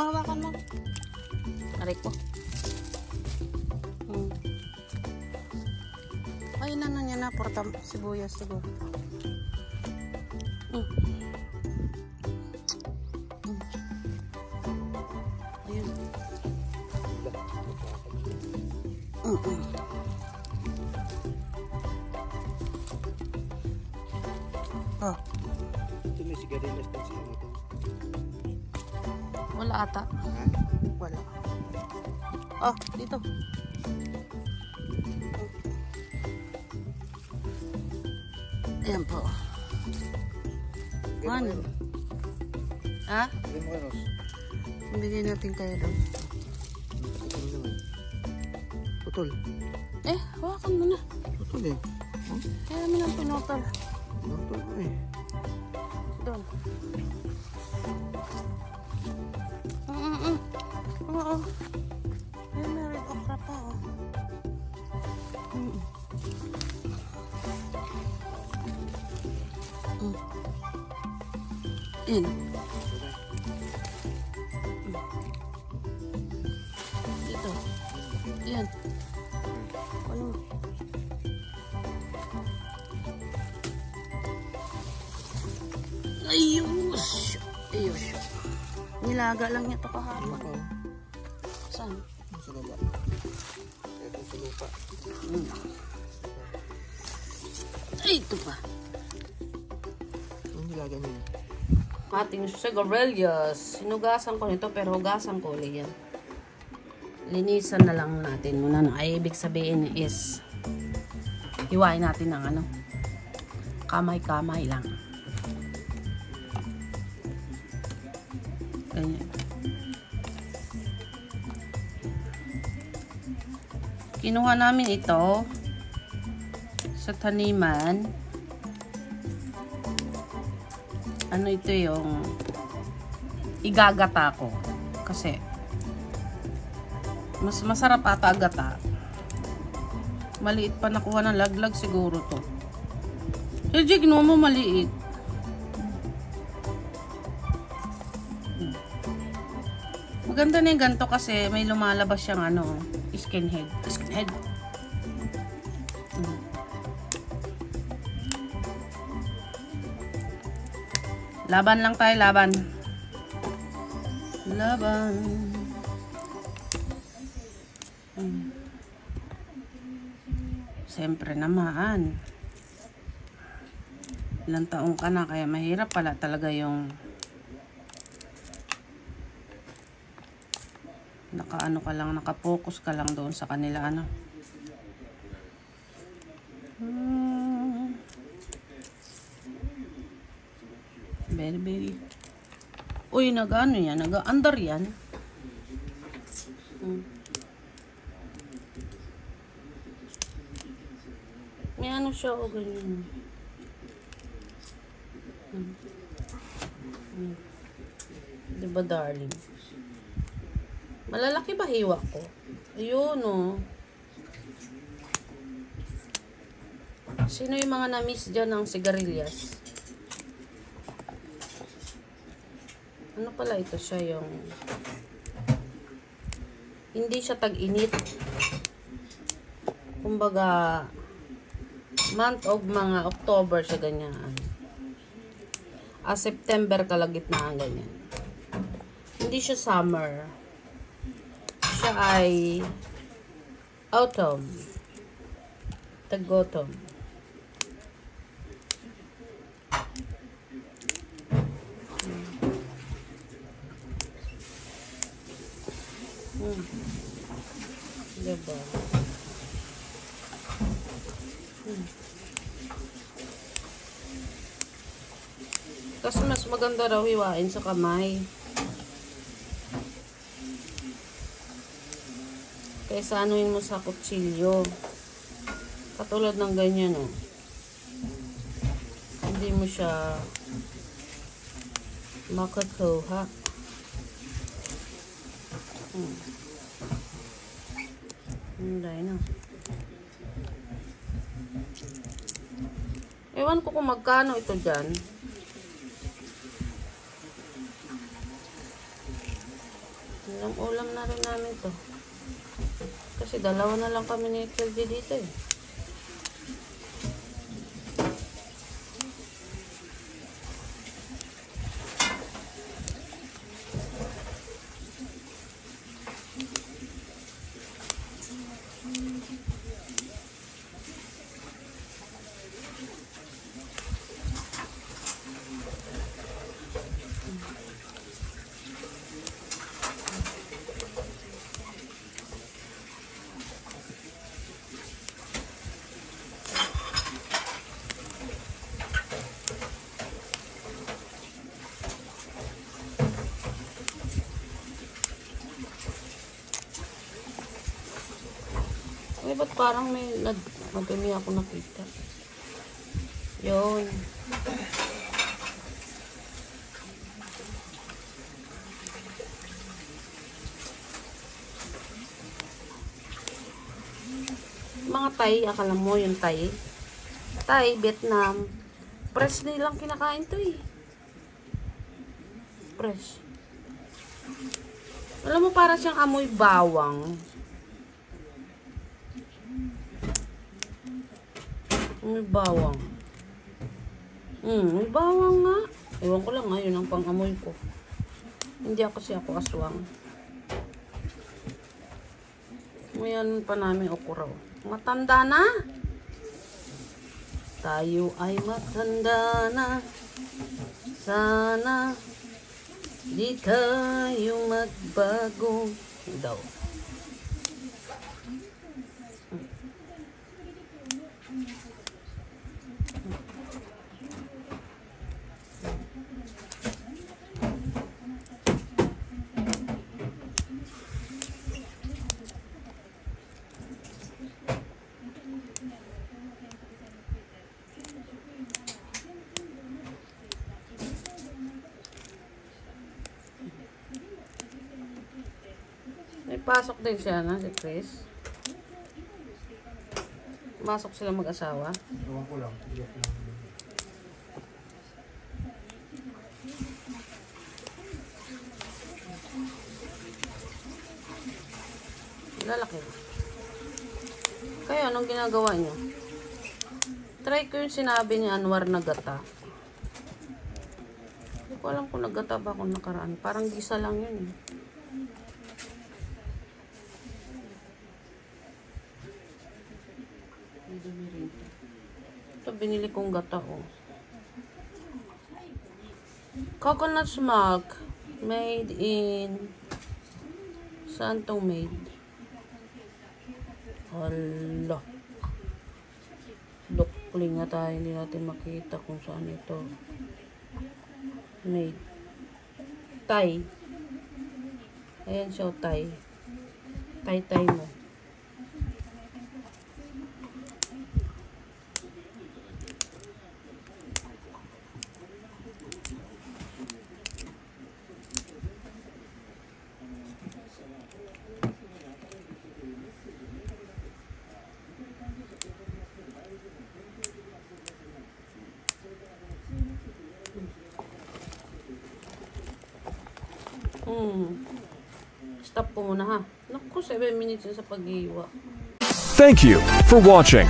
Hawakan mo. Aray ko. Ay, na niya na. Porta sibuyas siguro. Ayun. Oh. Ito may sigarilyas din siya. Wala ata. Wala. Oh, dito. Ayan po. Ano? Ha? Bigyan mo kayo, Ros. Bigyan natin kayo doon. Putol naman. Putol. Eh, hawakan mo na. Putol eh. Oh? Kaya namin ang pinutol. Putol mo eh. Doon. Oo. Ay, may red okra pa, oh. Yan. Dito. Yan. Ano? Ayos. Ayos. Nilaga lang niya ito kahapon. Saan? Sa baba. Ito sa lupa. Ay, ito pa. Ang nilaga niya. Ating sigarilyas. Sinugasan ko nito pero hugasan ko ulit yan. Linisan na lang natin muna. Ay, ibig sabihin is hiwain natin ng ano. Kamay-kamay lang. Ganyan. Kinuha namin ito sa taniman. Ano ito yung igagata ko. Kasi mas masarap ata agata. Maliit pa nakuha ng laglag siguro to. Sige, ginawa mo maliit. Maganda na yung ganito kasi may lumalabas siyang ano, skinhead. Skinhead. Laban lang tayo, laban. Laban. Siyempre naman. Ilang taong ka na, kaya mahirap pala talaga yung nakaano ka lang, nakapokus ka lang doon sa kanila, ano. Very. Uy, nag-ano yan? Nag-under yan. May ano siya o ganyan. Diba, darling? Malalaki ba hiwa ko? Ayun, oh. Sino yung mga na-miss dyan ng sigarilyas? Ano pala ito siya yung hindi siya tag-init. Kumbaga month of mga October siya ganyan. September kalagitnaan ganyan. Hindi siya summer. Siya ay autumn. Tag-autumn. Diba? Kasi mas maganda raw hiwain sa kamay. Kaysa anuin mo sa kutsilyo. Katulad ng ganyan, oh. Hindi mo siya makakuha. Hindi na. Ewan ko kung magkano ito dyan. Ulam na rin namin to. Kasi dalawa na lang kami ni Kelvin dito eh. Ay, ba't parang may madumi ako nakita? Yun. Mga Thai, akala mo yung Thai? Thai, Vietnam. Fresh nilang kinakain to eh. Fresh. Alam mo, para siyang amoy bawang. May bawang. May bawang nga. Ewan ko lang nga, yun ang pang-amoy ko. Hindi ako aswang. Ngayon pa namin okura. Matanda na. Tayo ay matanda na. Sana di tayo magbago daw. May pasok din siya na, si Chris. Masok sila mag-asawa. Ewan ko lang. Lalaki. Kayo, anong ginagawa niyo? Try ko yung sinabi ni Anwar na gata. Hindi ko alam kung nagata ba kung nakaraan. Parang gisa lang yun eh. Ito, binili kong gata, oh. Coconut smoke. Made in... Saan itong made? Hala. Lukling nga tayo. Hindi natin makita kung saan ito. Made. Thai. Ayan siya, Thai. Thai mo. Stop po muna ha. Naku, 7 minutes na sa pag-iwa. Thank you for watching.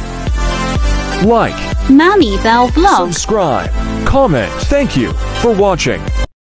Like, Mommy Bell Vlog. subscribe, comment. Thank you for watching.